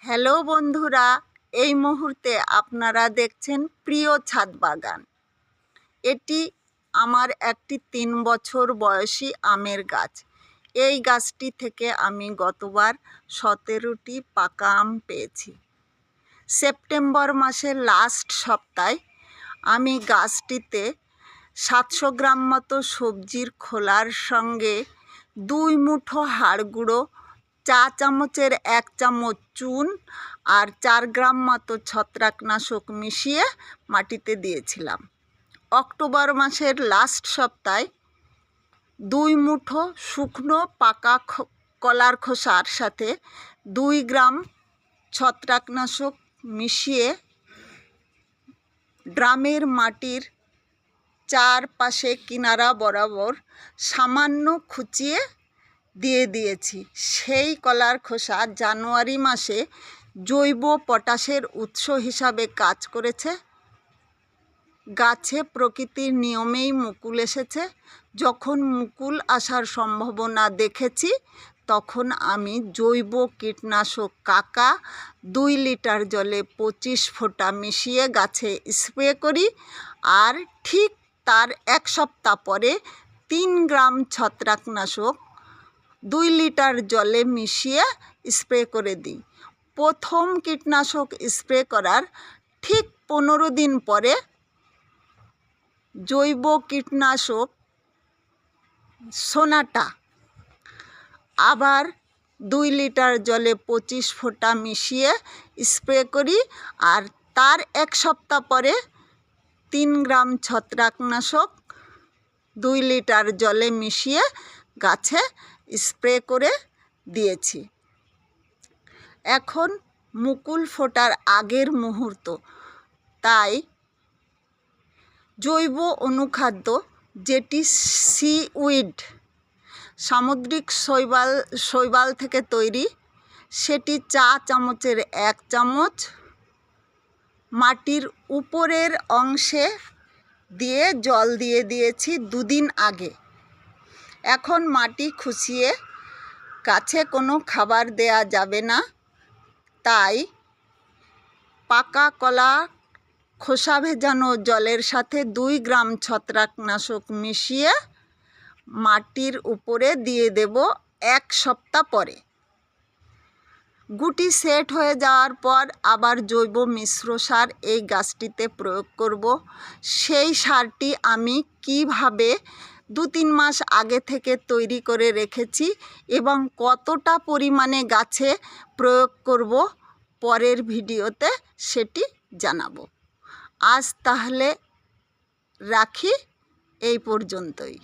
Hello বন্ধুরা, এই মুহূর্তে আপনারা দেখছেন প্রিয় ছাদ বাগান। এটি আমার একটি 3 বছর বয়সী আমের গাছ। এই গাছটি থেকে আমি গতবার 17টি পাকা আম পেয়েছি। সেপ্টেম্বর মাসের লাস্ট সপ্তাহে আমি গাছটিতে 700 গ্রাম মতো সবজির খোলার সঙ্গে 2 মুঠো হাড় গুঁড়ো, চা চামচের 1 চামচ চুন আর 4 গ্রাম মতো ছত্রাকনাশক মিশিয়ে মাটিতে দিয়েছিলাম। অক্টোবর মাসের লাস্ট সপ্তাহে 2 মুঠো শুকনো পাকা কলার খোসার সাথে 2 গ্রাম ছত্রাকনাশক মিশিয়ে ড্রামের মাটির চারপাশে কিনারা বরাবর সামান্য খুঁচিয়ে দিয়েছি। সেই কলার খোসা জানুয়ারি মাসে জৈব পটাশের উৎস হিসাবে কাজ করেছে। গাছে প্রকৃতির নিয়মেই মুকুল এসেছে। যখন মুকুল আসার সম্ভাবনা দেখেছি তখন আমি জৈব কীটনাশক কাকা 2 লিটার জলে 25 ফোঁটা মিশিয়ে গাছে স্প্রে করি, আর ঠিক তার 1 সপ্তাহ পরে 3 গ্রাম ছত্রাকনাশক 2 লিটার জলে মিশিয়ে স্প্রে করে দিই। প্রথম কীটনাশক স্প্রে করার ঠিক 15 দিন পরে জৈব কীটনাশক সোনাটা আবার 2 লিটার জলে 25 ফোঁটা মিশিয়ে স্প্রে করি, আর তার 1 সপ্তাহ পরে 3 গ্রাম ছত্রাকনাশক 2 লিটার জলে মিশিয়ে গাছে স্প্রে করে দিয়েছি। এখন মুকুল ফোটার আগের মুহূর্ত, তাই জৈব অনুখাদ্য যেটি সিউইড সামুদ্রিক শৈবাল থেকে তৈরি, সেটি চা চামচের 1 চামচ মাটির উপরের অংশে দিয়ে জল দিয়ে দিয়েছি 2 দিন আগে। এখন মাটি খুঁচিয়ে গাছে কোনো খাবার দেয়া যাবে না, তাই পাকা কলা খোসা ভেজানো জলের সাথে 2 গ্রাম ছত্রাকনাশক মিশিয়ে মাটির উপরে দিয়ে দেব 1 সপ্তাহ পরে। গুটি সেট হয়ে যাওয়ার পর আবার জৈব মিশ্র সার এই গাছটিতে প্রয়োগ করব। সেই সারটি আমি কিভাবে 2-3 মাস আগে থেকে তৈরি করে রেখেছি এবং কতটা পরিমাণে গাছে প্রয়োগ করব পরের ভিডিওতে সেটি জানাবো। আজ তাহলে রাখি এই পর্যন্তই।